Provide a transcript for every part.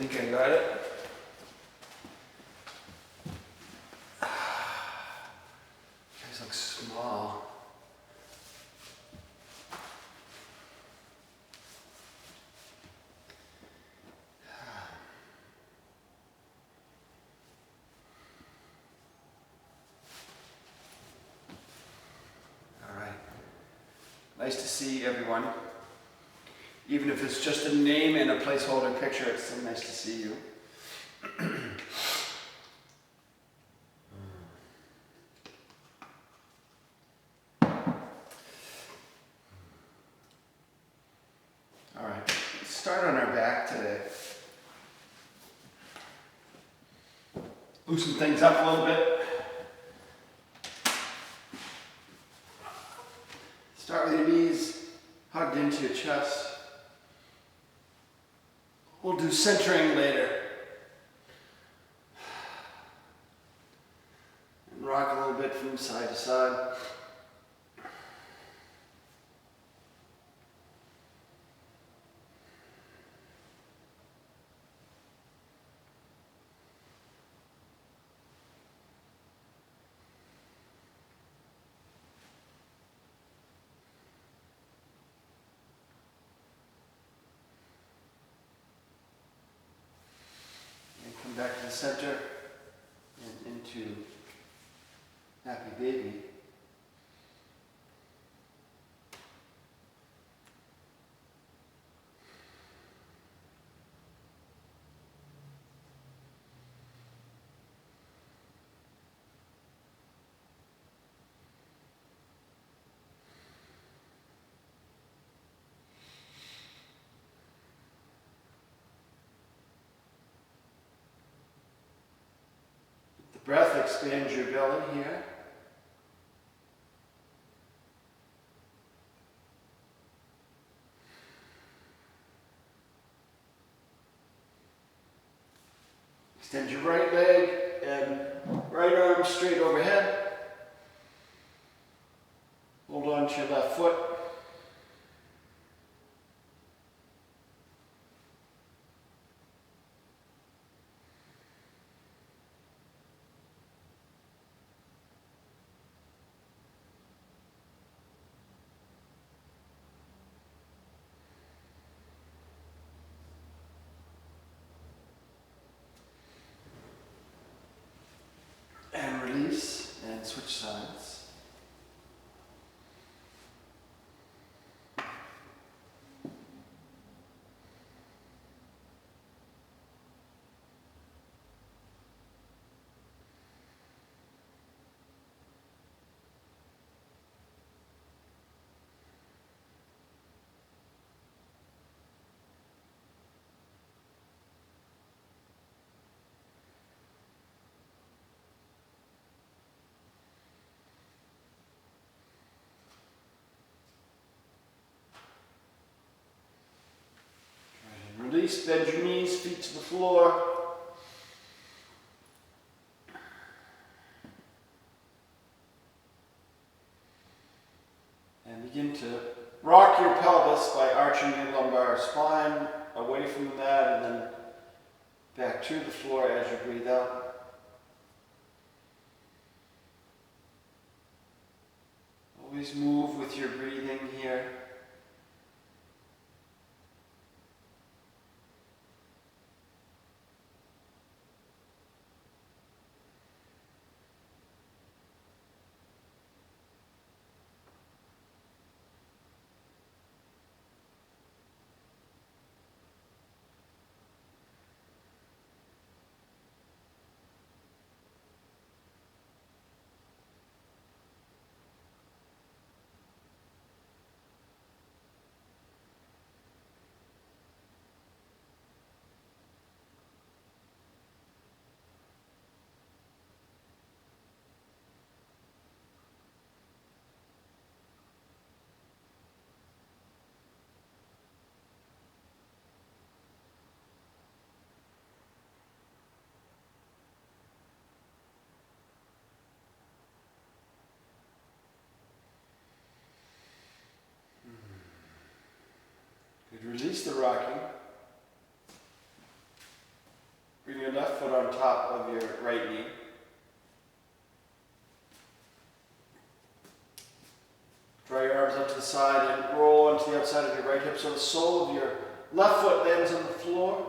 think I got it. You guys look small. All right. Nice to see everyone. Even if it's just a name and a placeholder picture, it's so nice to see you. All right, let's start on our back today. Loosen things up a little bit. Start with your knees hugged into your chest. We'll do centering later. And rock a little bit from side to side. Come back to the center and into happy baby. Breath expands your belly here. Extend your right leg and right arm straight overhead. Hold on to your left foot. And release and switch sides. Release, bend your knees, feet to the floor. And begin to rock your pelvis by arching your lumbar spine away from the mat and then back to the floor as you breathe out. Always move with your breathing here. Good. Release the rocking. foot on top of your right knee. Draw your arms up to the side and roll onto the outside of your right hip so the sole of your left foot lands on the floor.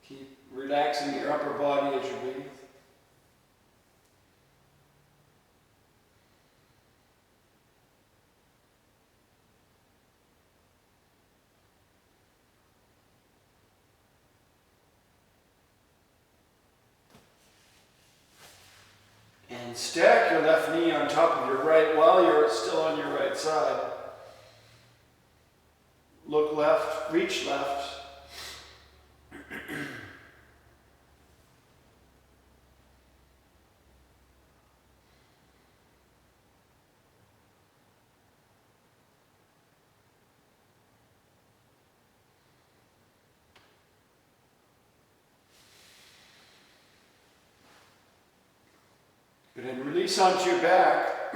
Keep relaxing your upper body as you breathe. And stack your left knee on top of your right while you're still on your right side. Look left, reach left. Good, and release onto your back.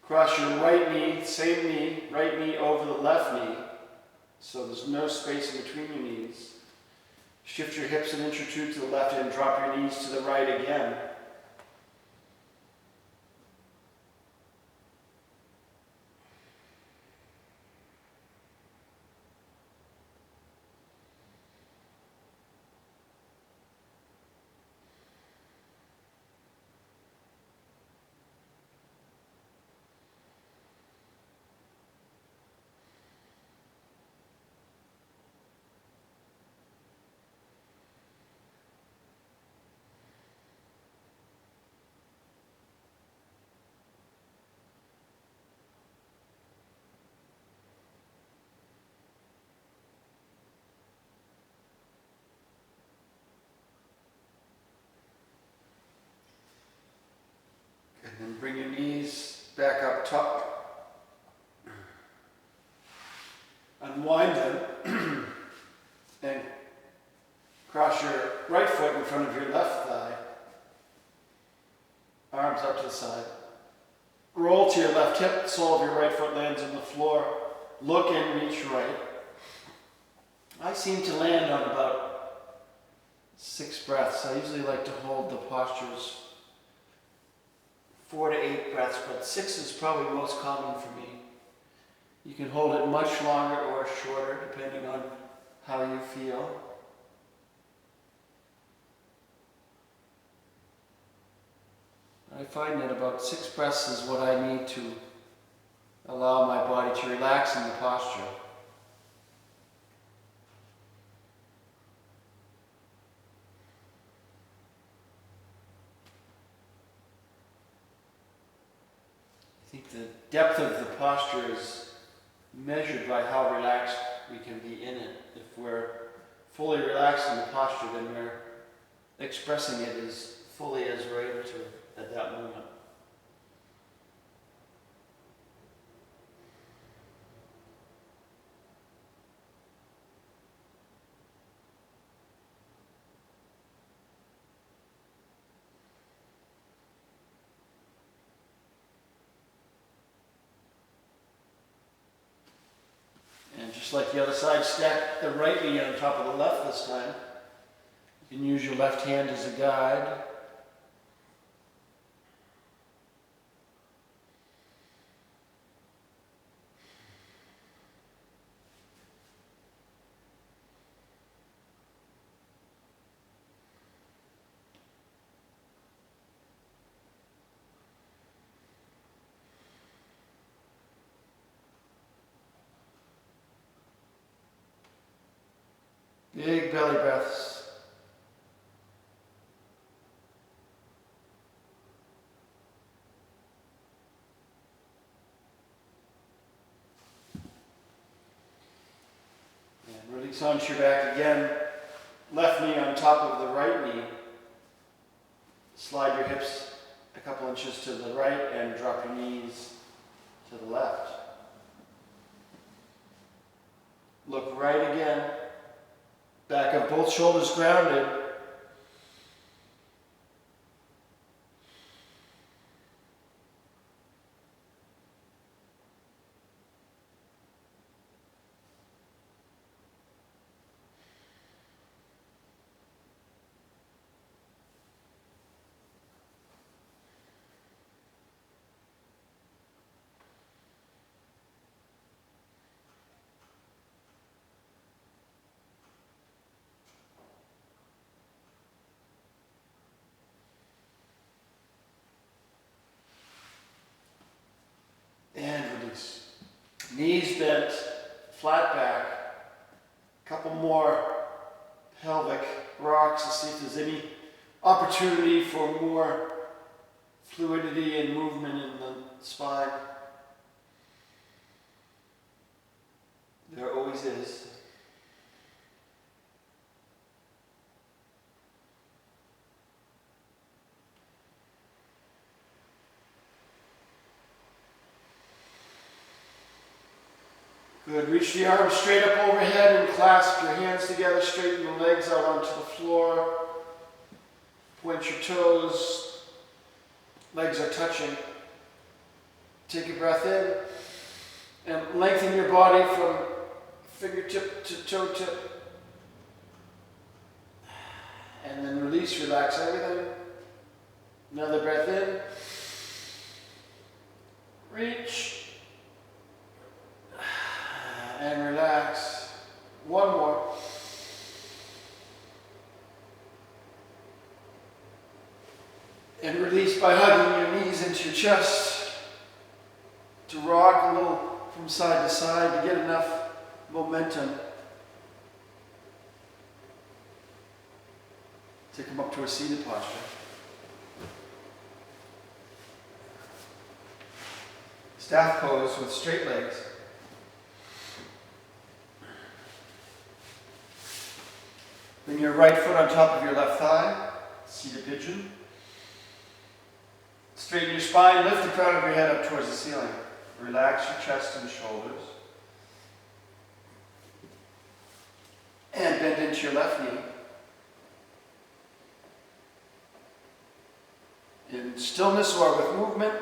Cross your right knee, same knee, right knee over the left knee, so there's no space in between your knees. Shift your hips an inch or two to the left and drop your knees to the right again. And bring your knees back up top. Unwind them and cross your right foot in front of your left thigh. Arms up to the side. Roll to your left hip, sole of your right foot lands on the floor. Look and reach right. I seem to land on about 6 breaths. I usually like to hold the postures 4 to 8 breaths, but 6 is probably most common for me. You can hold it much longer or shorter, depending on how you feel. I find that about 6 breaths is what I need to allow my body to relax in the posture. I think the depth of the posture is measured by how relaxed we can be in it. If we're fully relaxed in the posture, then we're expressing it as fully as we're able to at that moment. And just like the other side, stack the right knee on top of the left this time. You can use your left hand as a guide. Big belly breaths. And release onto your back again. Left knee on top of the right knee. Slide your hips a couple inches to the right and drop your knees to the left. Look right again. Back of both shoulders grounded. And release. Knees bent, flat back. A couple more pelvic rocks to see if there's any opportunity for more fluidity and movement in the spine. There always is. Good. Reach the arms straight up overhead and clasp your hands together. Straighten the legs out onto the floor. Point your toes. Legs are touching. Take a breath in and lengthen your body from fingertip to toe tip. And then release, relax everything. Another breath in. Reach. And relax. One more. And release by hugging your knees into your chest. To rock a little from side to side to get enough momentum to come up to a seated posture. Staff pose with straight legs. Bring your right foot on top of your left thigh, seated pigeon. Straighten your spine, lift the crown of your head up towards the ceiling. Relax your chest and shoulders. And bend into your left knee. In stillness or with movement.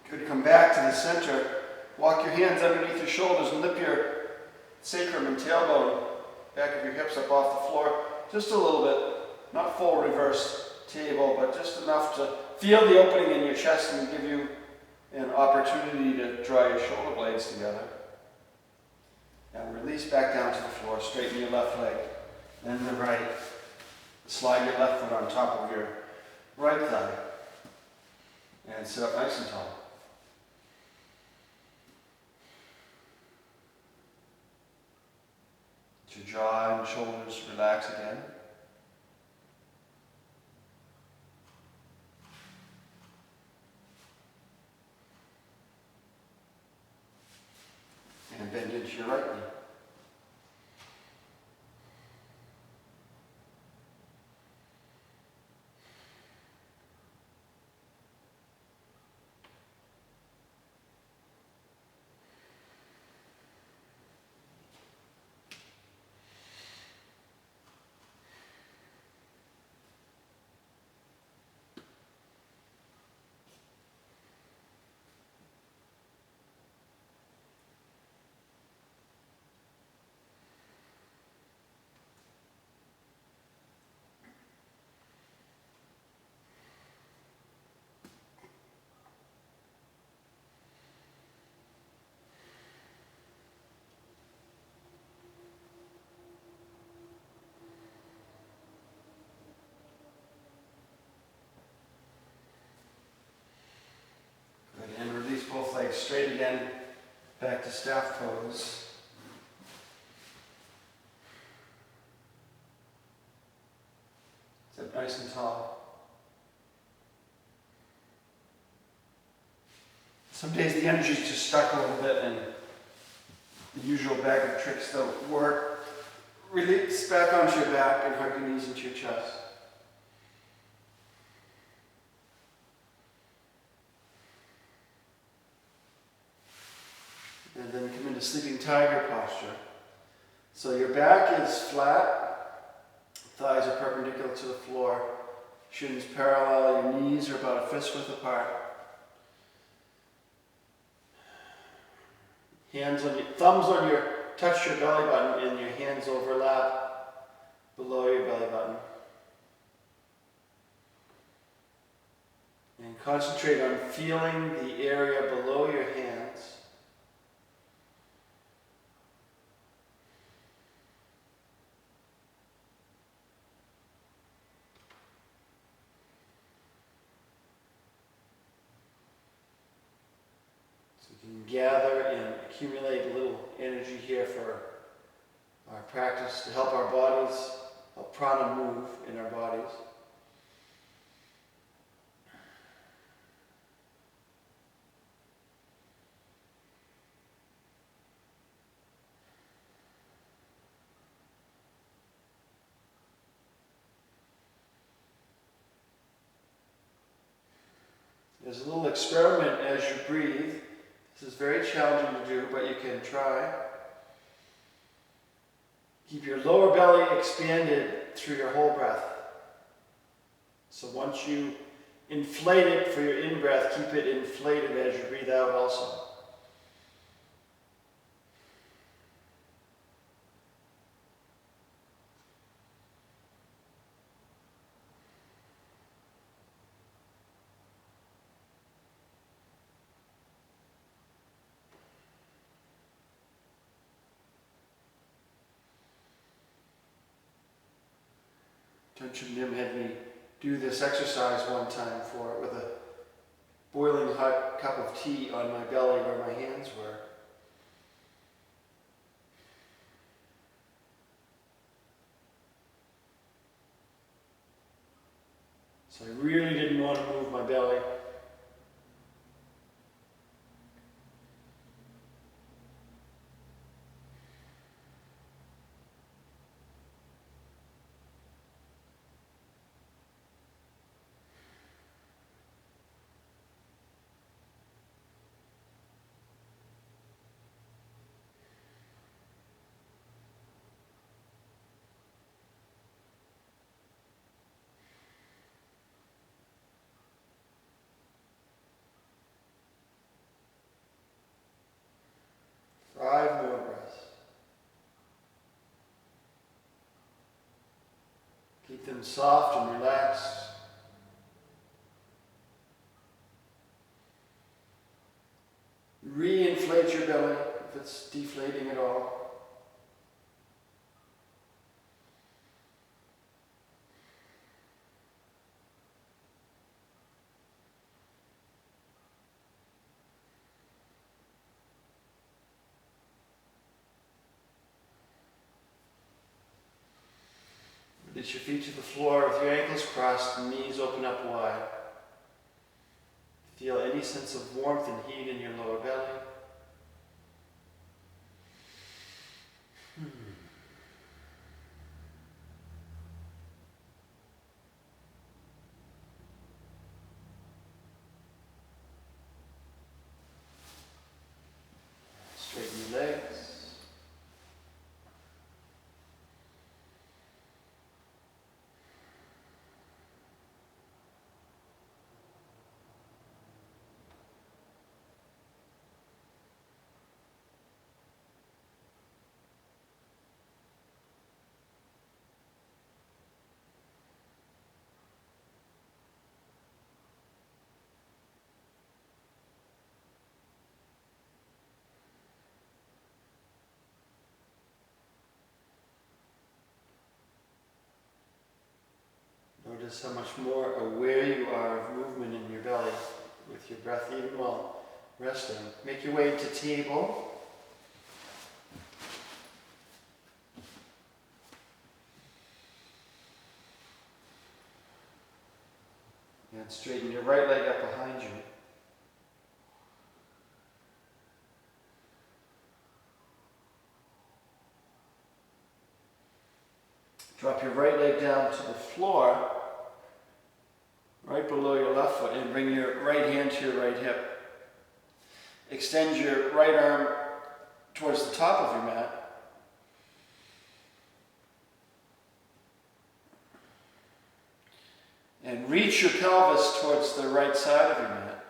Good. Come back to the center. Walk your hands underneath your shoulders and lift your sacrum and tailbone, back of your hips up off the floor. Just a little bit. Not full reverse table, but just enough to feel the opening in your chest and give you an opportunity to draw your shoulder blades together. And release back down to the floor. Straighten your left leg, then the right. Slide your left foot on top of your right thigh. And sit up nice and tall. Your jaw and shoulders relax again. And bend into your right knee. Back to staff pose. Sit nice and tall. Some days the energy's just stuck a little bit and the usual bag of tricks don't work. Release back onto your back and hug your knees into your chest. And then come into sleeping tiger posture. So your back is flat, thighs are perpendicular to the floor, shins parallel, your knees are about a fist width apart. Thumbs on your, touch your belly button and your hands overlap below your belly button. And concentrate on feeling the area below your hands. Gather and accumulate a little energy here for our practice to help our bodies, help prana move in our bodies. There's a little experiment as you breathe. This is very challenging to do, but you can try. Keep your lower belly expanded through your whole breath. So once you inflate it for your in-breath, keep it inflated as you breathe out also. Tension Nim had me do this exercise one time for it with a boiling hot cup of tea on my belly where my hands were. So I really didn't want to move my belly. Five more breaths. Keep them soft and relaxed. Re-inflate your belly if it's deflating at all. Release your feet to the floor with your ankles crossed and knees open up wide. Feel any sense of warmth and heat in your lower belly. Straighten your legs. Notice how much more aware you are of movement in your belly with your breath even while resting. Make your way to table. And straighten your right leg up behind you. Drop your right leg down to the floor, right below your left foot, and bring your right hand to your right hip. Extend your right arm towards the top of your mat. And reach your pelvis towards the right side of your mat.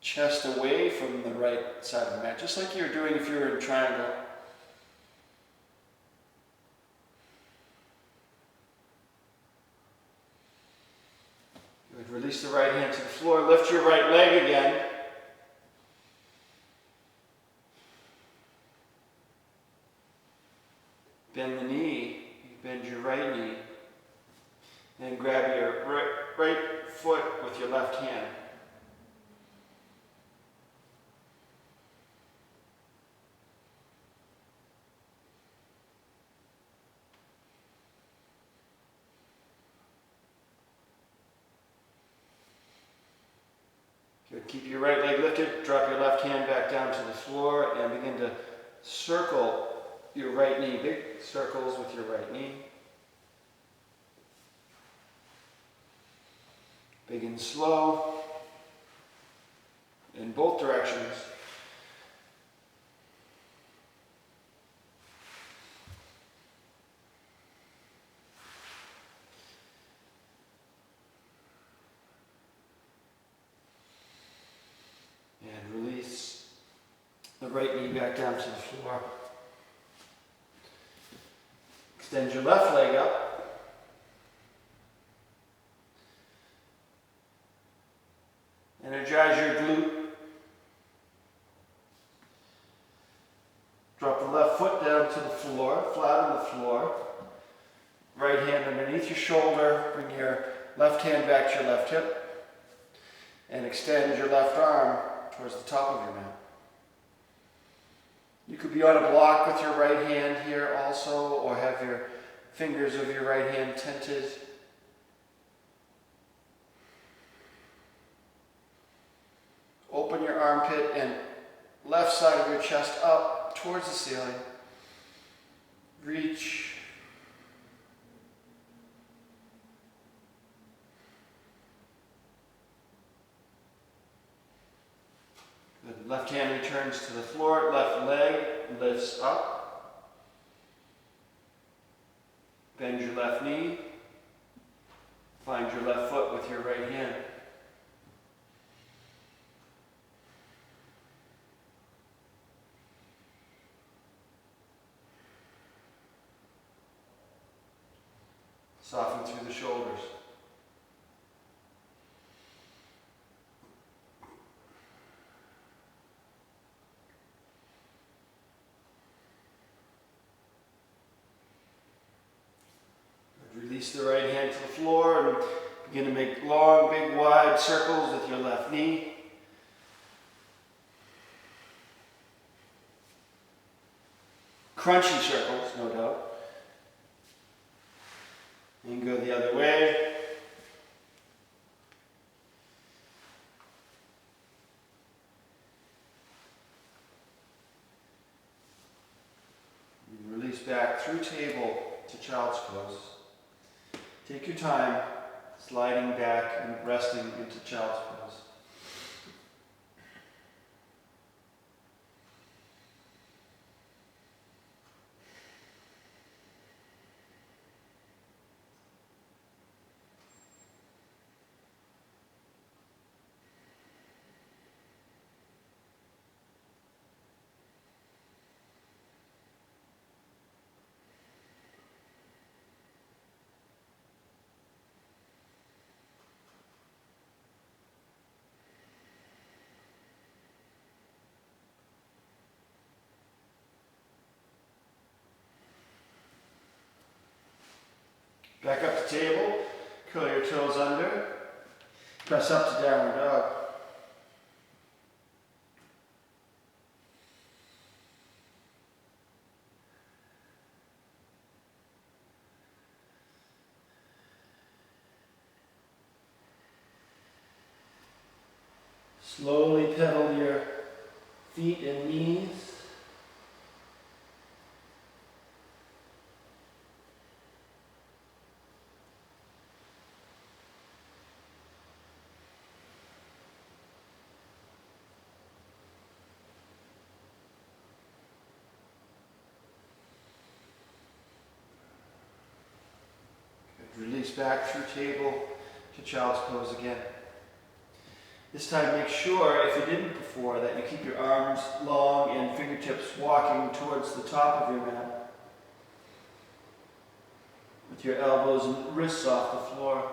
Chest away from the right side of the mat, just like you're doing if you were in a triangle. Good. Release the right hand to the floor. Lift your right leg again. Bend the knee. Bend your right knee. And grab your right foot with your left hand. Good. Keep your right leg lifted. Drop your left hand back down to the floor and begin to circle your right knee. Big circles with your right knee. Big and slow in both directions. And release the right knee back down to the floor. Extend your left leg up. Energize your glute. Drop the left foot down to the floor, flat on the floor. Right hand underneath your shoulder. Bring your left hand back to your left hip. And extend your left arm towards the top of your mat. You could be on a block with your right hand here also, or have your fingers of your right hand tented. Open your armpit and left side of your chest up towards the ceiling. Reach. The left hand returns to the floor, left leg lifts up. Bend your left knee. Find your left foot with your right hand. Soften through the shoulders. Release the right hand to the floor and begin to make long, big, wide circles with your left knee. Crunchy circles, no doubt. You can go the other way. And release back through table to child's pose. Take your time sliding back and resting into child's pose. Back up to table, curl your toes under, press up to downward dog. Slowly pedal your feet and knees. Release back through table to child's pose again. This time make sure, if you didn't before, that you keep your arms long and fingertips walking towards the top of your mat, with your elbows and wrists off the floor.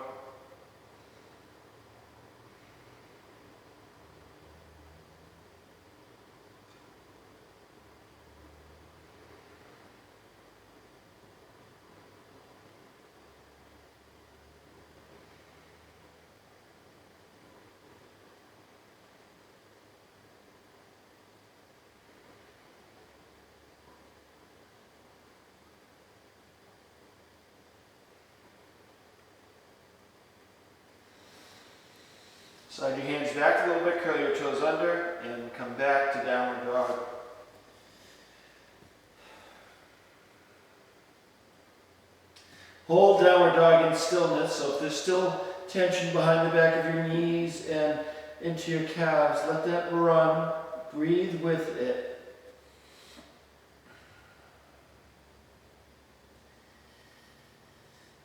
Slide your hands back a little bit, curl your toes under, and come back to downward dog. Hold downward dog in stillness, so if there's still tension behind the back of your knees and into your calves, let that run. Breathe with it.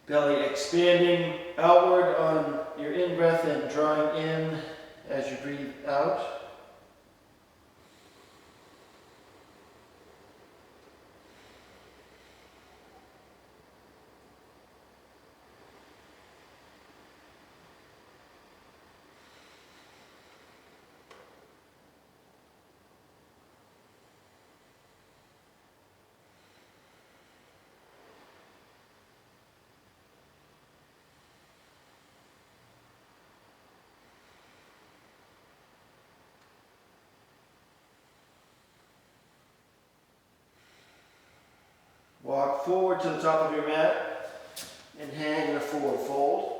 Belly expanding outward on your in-breath and drawing in as you breathe out. Walk forward to the top of your mat and hang in a forward fold.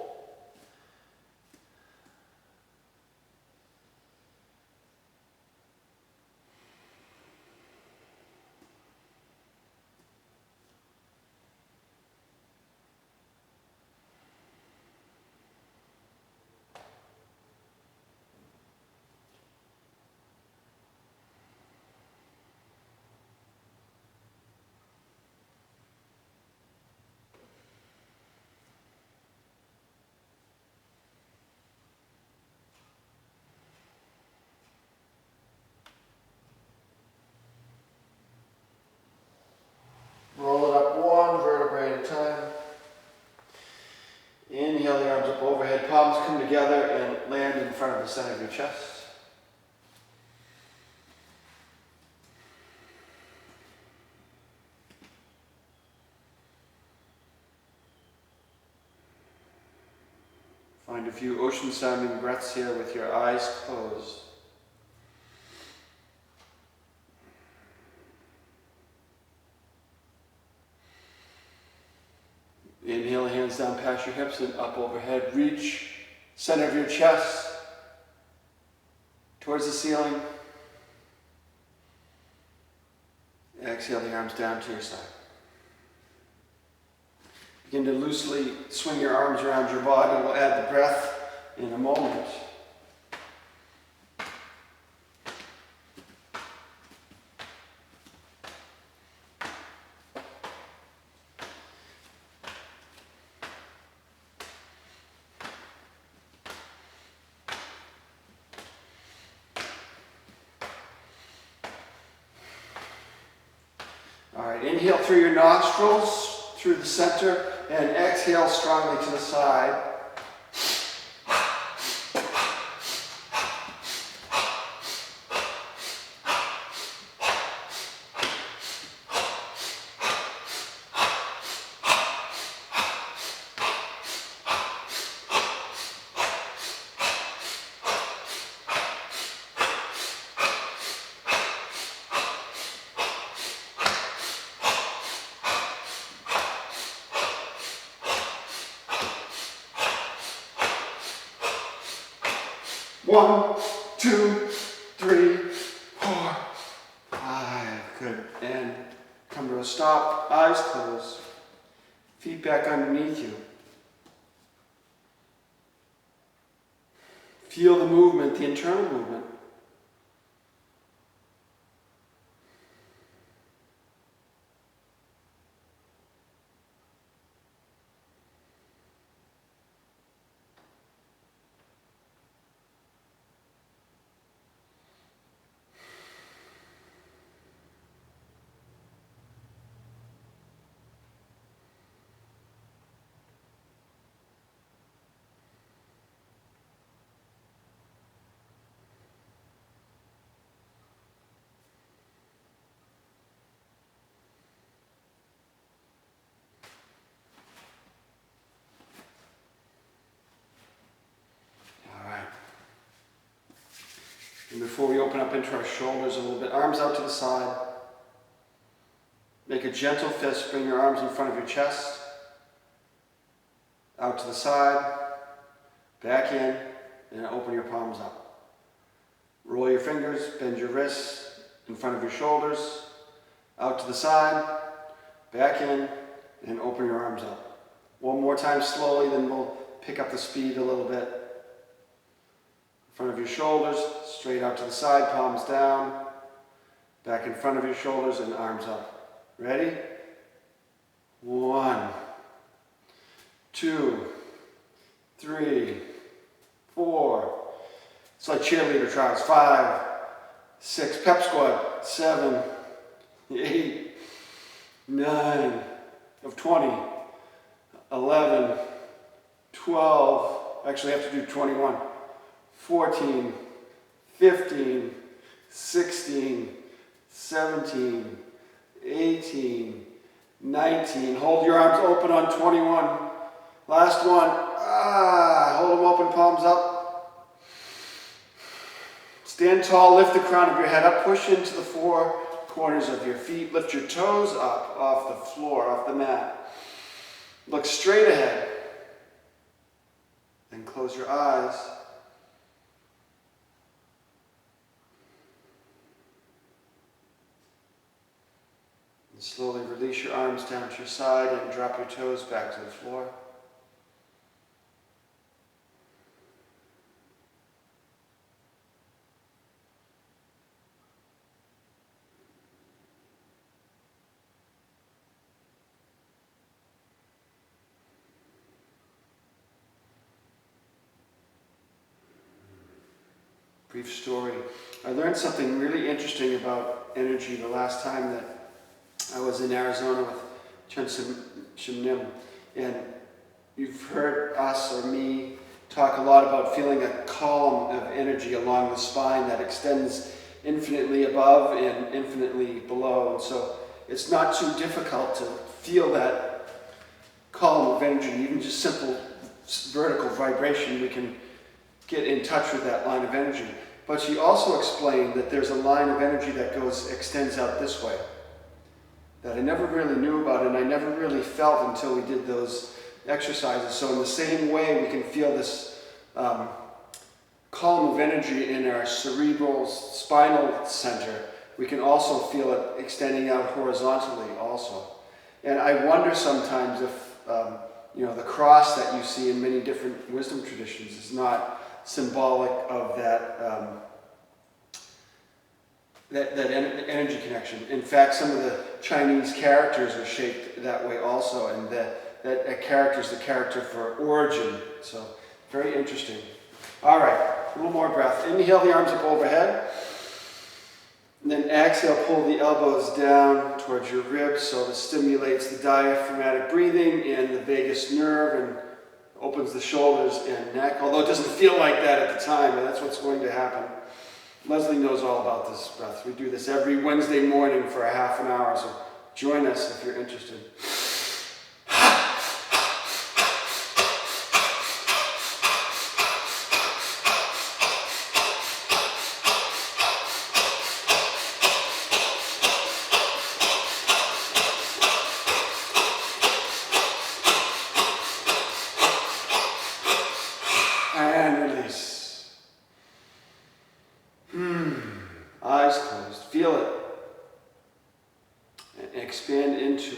Roll it up one vertebrae at a time. Inhale the arms up overhead, palms come together and land in front of the center of your chest. Find a few ocean-sounding breaths here with your eyes closed. Inhale, hands down past your hips and up overhead. Reach center of your chest towards the ceiling. Exhale the arms down to your side. Begin to loosely swing your arms around your body. We'll add the breath in a moment. All right, inhale through your nostrils, through the center, and exhale strongly to the side. One, 2, 3, 4, 5. Good. And come to a stop. Eyes closed. Feet back underneath you. Feel the movement, the internal movement. And before we open up into our shoulders a little bit, arms out to the side. Make a gentle fist, bring your arms in front of your chest. Out to the side, back in, and open your palms up. Roll your fingers, bend your wrists in front of your shoulders. Out to the side, back in, and open your arms up. One more time slowly, then we'll pick up the speed a little bit. In front of your shoulders, straight out to the side, palms down, back in front of your shoulders and arms up. Ready? 1, 2, 3, 4. It's like cheerleader tries. 5, 6, pep squad. 7, 8, 9, of 20, 11, 12. Actually, I have to do 21. 14, 15, 16, 17, 18, 19. Hold your arms open on 21. Last one. Hold them open, palms up. Stand tall, lift the crown of your head up, push into the 4 corners of your feet. Lift your toes up off the floor, off the mat. Look straight ahead. Then close your eyes. Slowly release your arms down to your side and drop your toes back to the floor. Brief story. I learned something really interesting about energy the last time that I was in Arizona with Chen Shimnim, and you've heard us or me talk a lot about feeling a column of energy along the spine that extends infinitely above and infinitely below. And so it's not too difficult to feel that column of energy, even just simple vertical vibration. We can get in touch with that line of energy. But she also explained that there's a line of energy that extends out this way, that I never really knew about and I never really felt until we did those exercises. So in the same way we can feel this column of energy in our cerebral spinal center, we can also feel it extending out horizontally also. And I wonder sometimes if the cross that you see in many different wisdom traditions is not symbolic of that energy connection. In fact, some of the Chinese characters are shaped that way also, and that character is the character for origin. So, very interesting. All right, a little more breath. Inhale the arms up overhead. And then exhale, pull the elbows down towards your ribs, so this stimulates the diaphragmatic breathing and the vagus nerve and opens the shoulders and neck, although it doesn't feel like that at the time, but that's what's going to happen. Leslie knows all about this breath. We do this every Wednesday morning for a half an hour, so join us if you're interested. And release.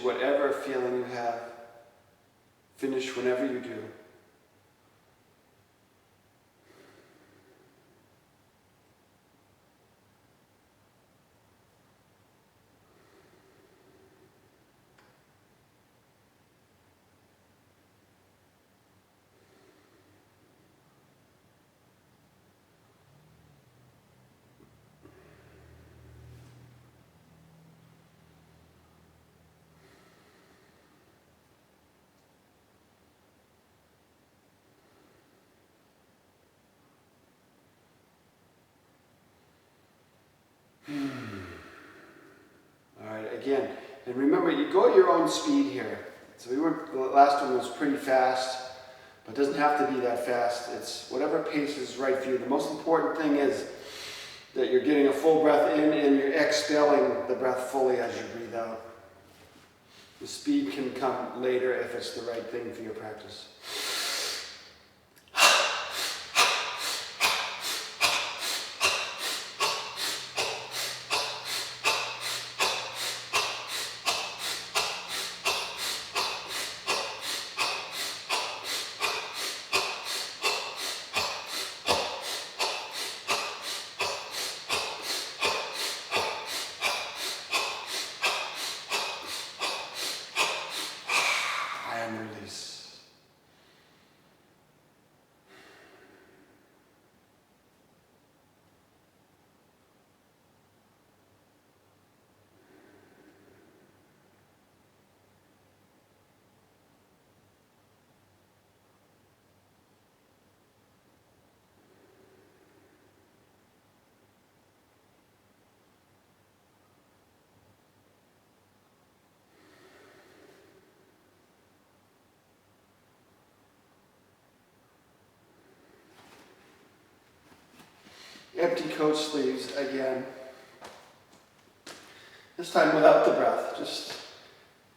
whatever feeling you have. Finish whenever you do. All right, again, and remember, you go at your own speed here. So the last one was pretty fast, but it doesn't have to be that fast. It's whatever pace is right for you. The most important thing is that you're getting a full breath in and you're exhaling the breath fully as you breathe out. The speed can come later if it's the right thing for your practice. And release. Empty coat sleeves again. This time without the breath. Just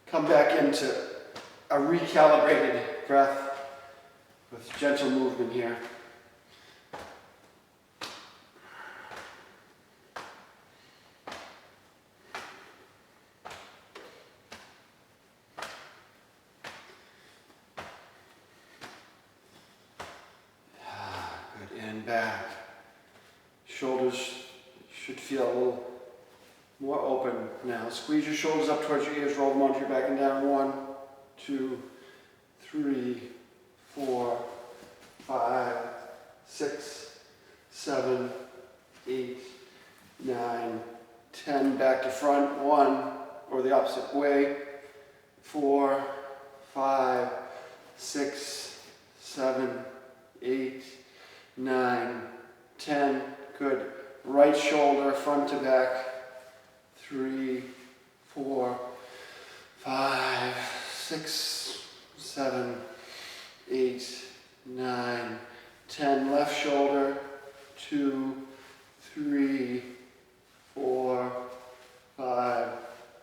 come back into a recalibrated breath with gentle movement here. Good, and back. Shoulders should feel a little more open now. Squeeze your shoulders up towards your ears, roll them onto your back and down. 1, 2, 3, 4, 5, 6, 7, 8, 9, 10. Back to front. 1, or the opposite way. 4, 5, 6, 7, 8, 9, 10. Good. Right shoulder, front to back. 3, 4, 5, 6, 7, 8, 9, 10. Left shoulder. 2, 3, 4, 5,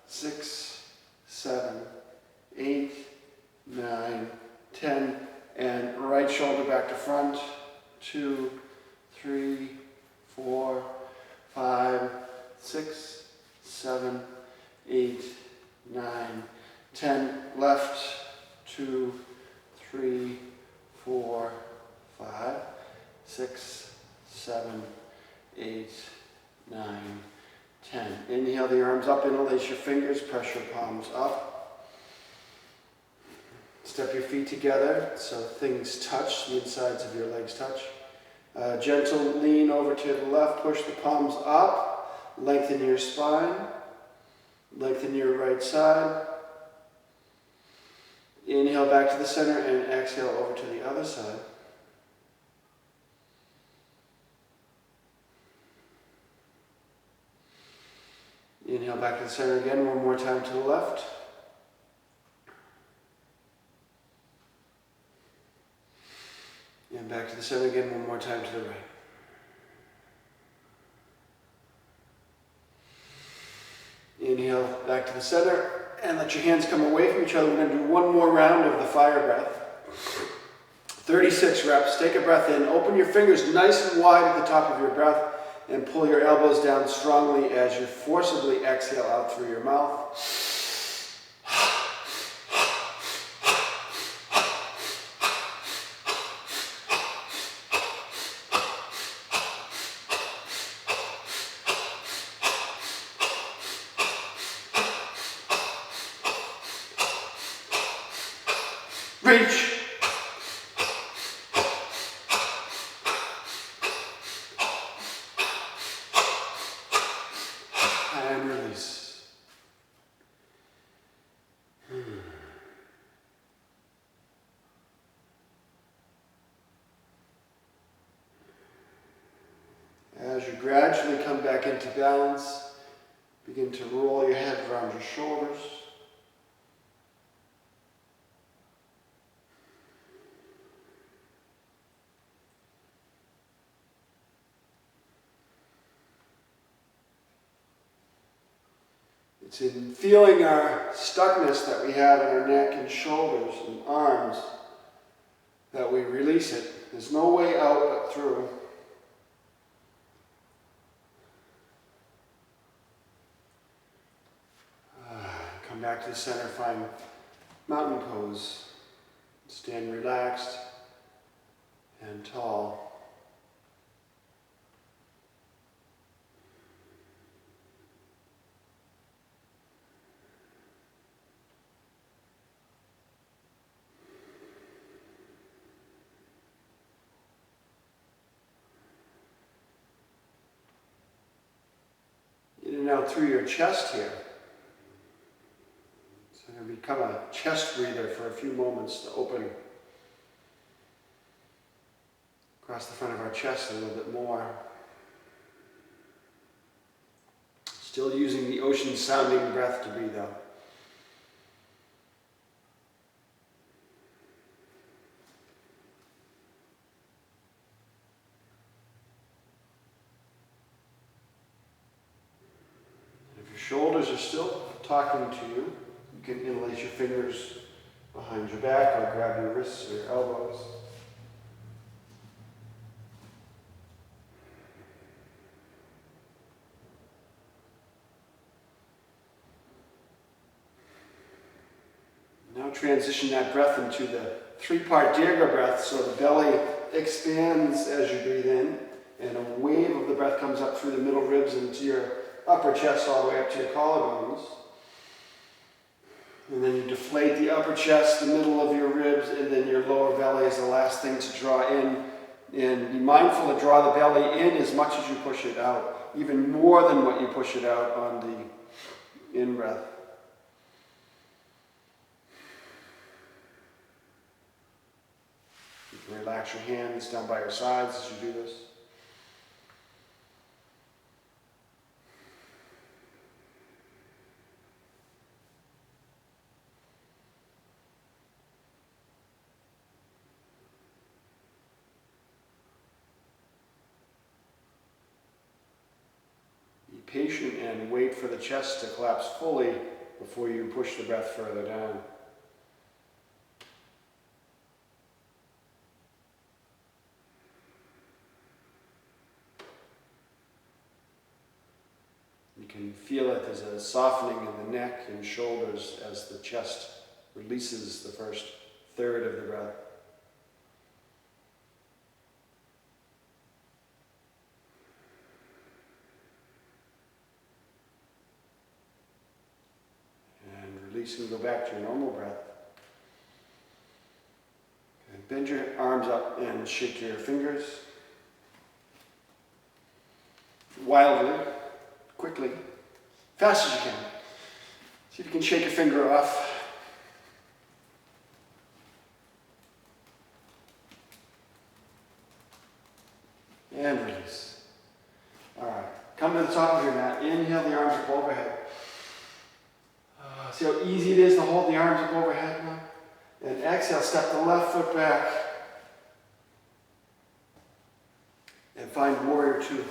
6, 7, 8, 9, 10. And right shoulder back to front. 2, 3, 4, 5, 6, 7, 8, 9, 10. Left. 2, 3, 4, 5, 6, 7, 8, 9, 10. Inhale the arms up, interlace your fingers, press your palms up. Step your feet together so things touch, the insides of your legs touch. Gentle lean over to the left, push the palms up, lengthen your spine, lengthen your right side. Inhale back to the center and exhale over to the other side. Inhale back to the center again, one more time to the left. And back to the center again, one more time to the right. Inhale back to the center and let your hands come away from each other. We're going to do one more round of the fire breath. 36 reps. Take a breath in. Open your fingers nice and wide at the top of your breath and pull your elbows down strongly as you forcibly exhale out through your mouth. Reach. And release. As you gradually come back into balance, begin to roll your head around your shoulders. It's in feeling our stuckness that we have in our neck and shoulders and arms that we release it. There's no way out but through. Come back to the center, find mountain pose. Stand relaxed and tall. In and out through your chest here. So I'm going to become a chest breather for a few moments to open across the front of our chest a little bit more. Still using the ocean sounding breath to breathe out. Shoulders are still talking to you. You can interlace your fingers behind your back or grab your wrists or your elbows. Now transition that breath into the three-part Dirga breath, so the belly expands as you breathe in, and a wave of the breath comes up through the middle ribs into your upper chest all the way up to your collarbones. And then you deflate the upper chest, the middle of your ribs, and then your lower belly is the last thing to draw in. And be mindful to draw the belly in as much as you push it out, even more than what you push it out on the in-breath. You can relax your hands down by your sides as you do this. Patient and wait for the chest to collapse fully before you push the breath further down. You can feel it as a softening in the neck and shoulders as the chest releases the first third of the breath. And go back to your normal breath. And bend your arms up and shake your fingers. Wildly, quickly, fast as you can. See if you can shake a finger off. And release. All right, come to the top of your mat. Inhale the arms up overhead. See how easy it is to hold the arms up overhead now? And exhale, step the left foot back. And find Warrior Two.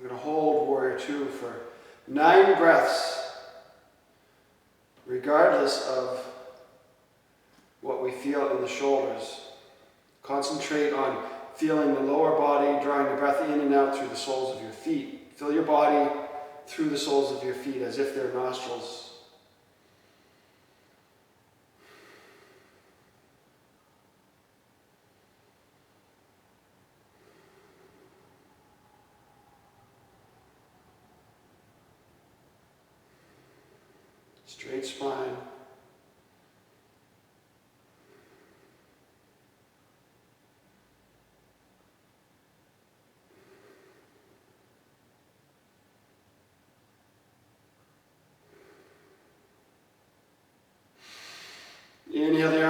We're going to hold Warrior Two for 9 breaths, regardless of what we feel in the shoulders. Concentrate on feeling the lower body, drawing the breath in and out through the soles of your feet. Feel your body through the soles of your feet as if they're nostrils. Straight spine.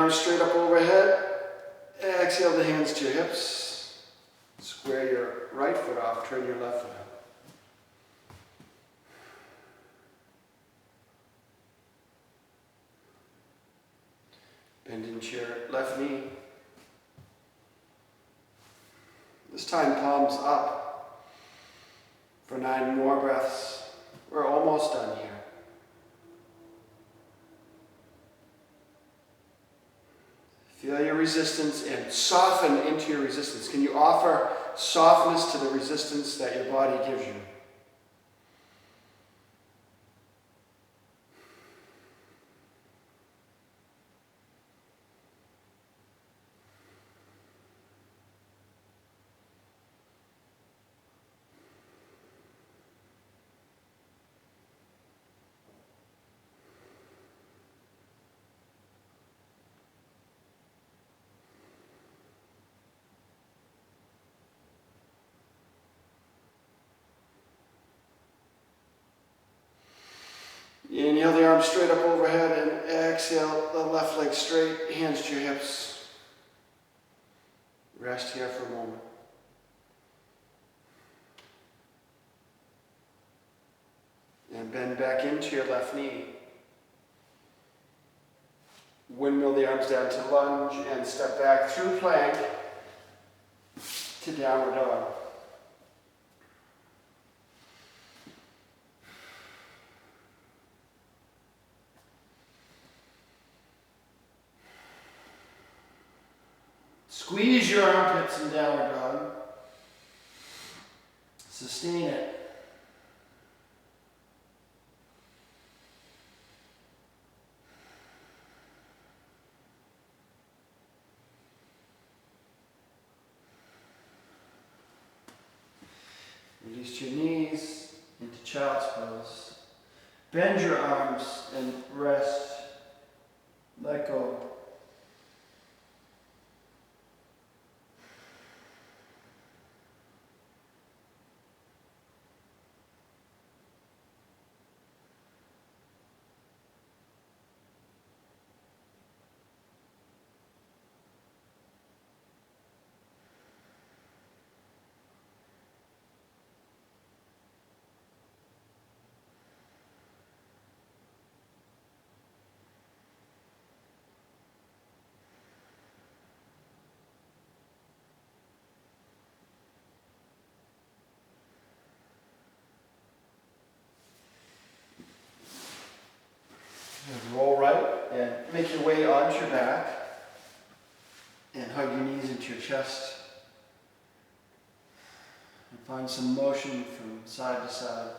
arms straight up overhead. Exhale the hands to your hips. Square your right foot off, turn your left foot up. Bend into your left knee. This time palms up for 9 more breaths. We're almost done here. Feel your resistance and soften into your resistance. Can you offer softness to the resistance that your body gives you? Inhale the arms straight up overhead and exhale the left leg straight, hands to your hips. Rest here for a moment. And bend back into your left knee. Windmill the arms down to lunge and step back through plank to downward dog. Squeeze your armpits in downward dog. Sustain it. Release your knees into child's pose. Bend your arms and rest. Let go. Roll right and make your way onto your back and hug your knees into your chest and find some motion from side to side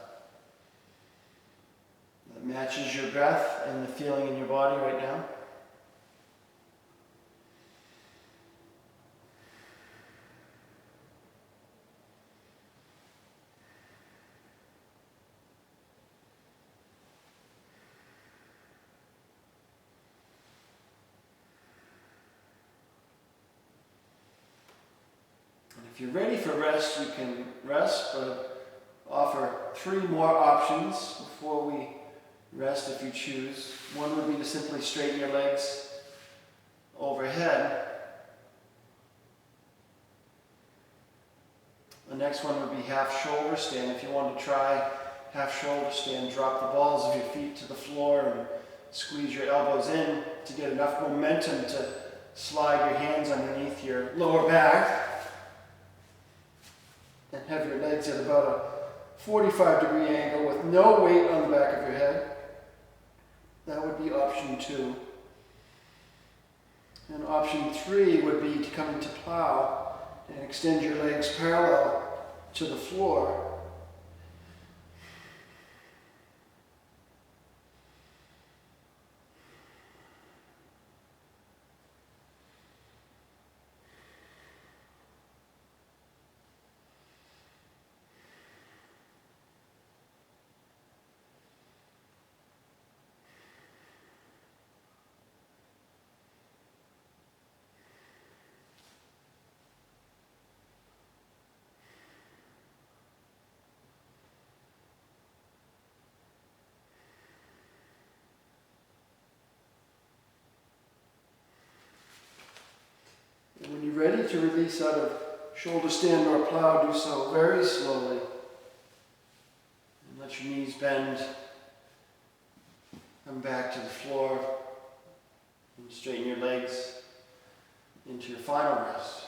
that matches your breath and the feeling in your body right now. If you're ready for rest, you can rest, but offer 3 more options before we rest if you choose. One would be to simply straighten your legs overhead. The next one would be half shoulder stand. If you want to try half shoulder stand, drop the balls of your feet to the floor and squeeze your elbows in to get enough momentum to slide your hands underneath your lower back. And have your legs at about a 45-degree angle with no weight on the back of your head. That would be option 2. And option 3 would be to come into plow and extend your legs parallel to the floor. you're ready to release out of shoulder stand or plow, do so very slowly. And let your knees bend. Come back to the floor. And straighten your legs into your final rest.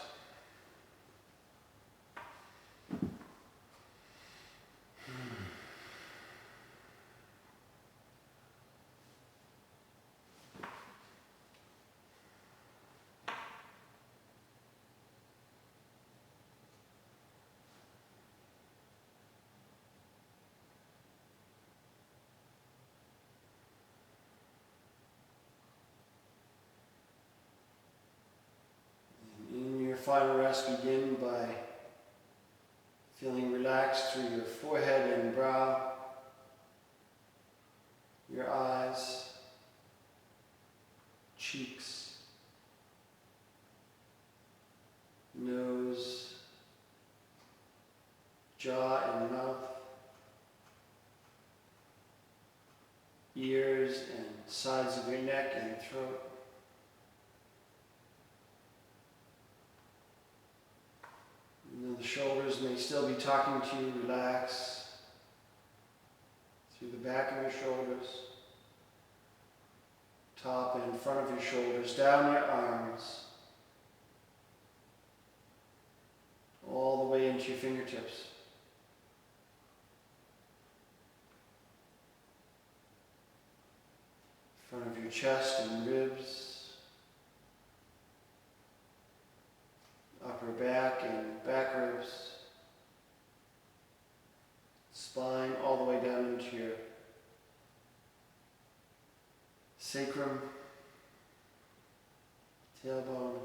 Final rest, begin by feeling relaxed through your forehead and brow, your eyes, cheeks, nose, jaw and mouth, ears and sides of your neck and throat. The shoulders may still be talking to you. Relax through the back of your shoulders, top and front of your shoulders, down your arms, all the way into your fingertips. Front of your chest and ribs, upper back and back ribs, spine all the way down into your sacrum, tailbone,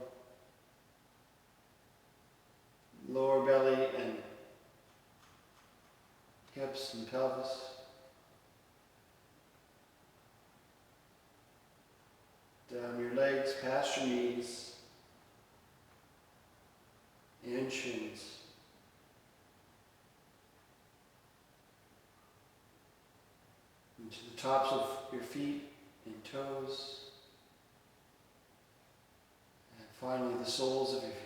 lower belly and hips and pelvis. Down your legs, past your knees, and shins. Into the tops of your feet and toes. And finally the soles of your feet.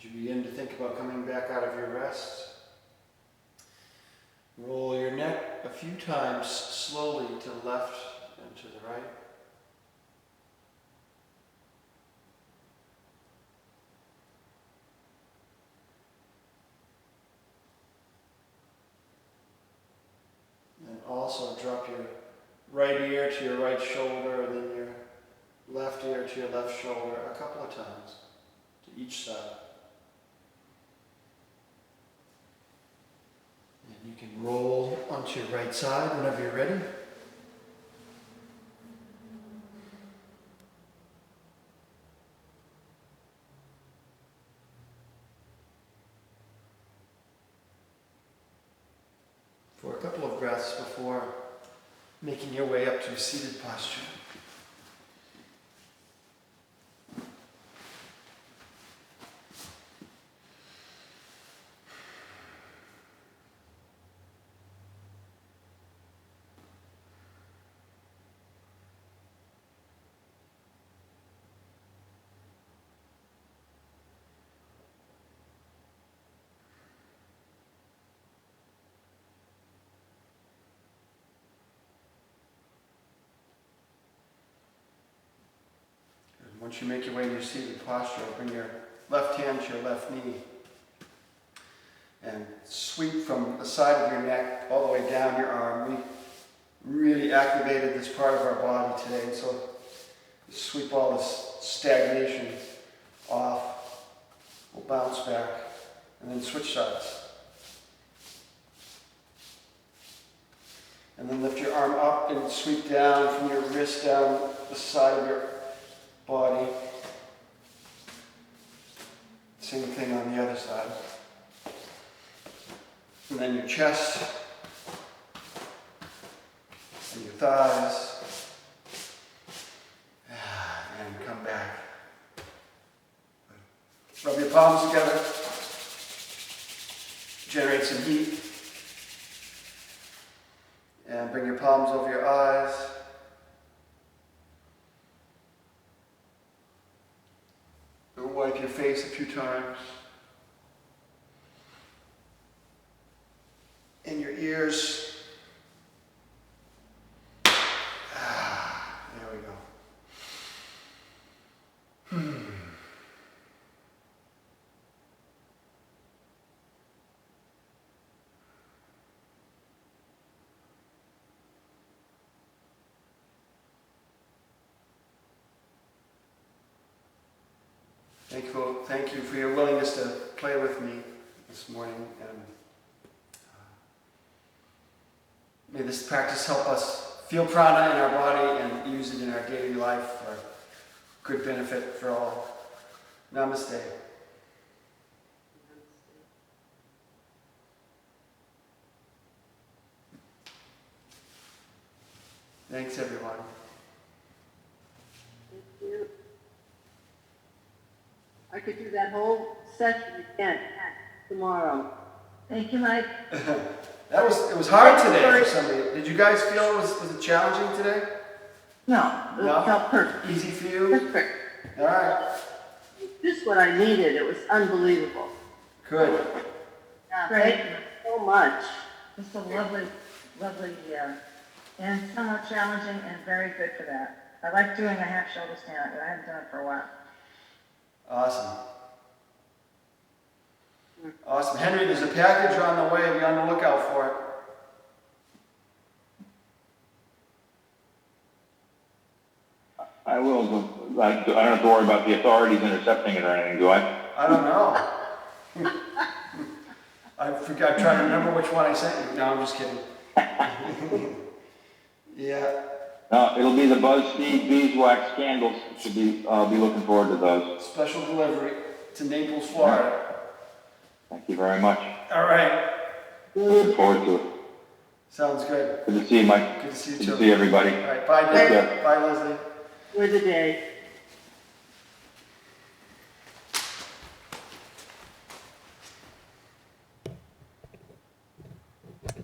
As you begin to think about coming back out of your rest, roll your neck a few times slowly to the left and to the right. So drop your right ear to your right shoulder, and then your left ear to your left shoulder a couple of times to each side. And you can roll onto your right side whenever you're ready. For a couple of breaths before making your way up to a seated posture. Once you make your way to your seated posture, bring your left hand to your left knee and sweep from the side of your neck all the way down your arm. We really activated this part of our body today, so sweep all this stagnation off. We'll bounce back and then switch sides. And then lift your arm up and sweep down from your wrist down the side of your body. Same thing on the other side. And then your chest and your thighs. And come back. Rub your palms together. Generate some heat. And bring your palms over your eyes. Wipe your face a few times. And your ears. There we go. Thank you for your willingness to play with me this morning, and may this practice help us feel prana in our body and use it in our daily life for good benefit for all. Namaste. Thanks, everyone. Thank you. I could do that whole session again tomorrow. Thank you, Mike. It was hard today for somebody. Did you guys feel was it challenging today? No, it felt perfect. Easy for you? Perfect. All right. This is what I needed. It was unbelievable. Good. Thank you so much. It's a lovely, and somewhat challenging and very good for that. I like doing a half shoulder stand, but I haven't done it for a while. Awesome. Awesome. Henry, there's a package on the way. Be on the lookout for it. I will. I don't have to worry about the authorities intercepting it or anything, do I? I don't know. I forgot. I'm trying to remember which one I sent you. No, I'm just kidding. Yeah. No, it'll be the BuzzFeed beeswax candles. Should be. I'll be looking forward to those. Special delivery to Naples, Florida. Thank you very much. All right. Looking forward to it. Sounds good. Good to see you, Mike. Good to see you Good too. to see everybody. All right. Bye, Take Dave. care. Bye, Leslie. For the day.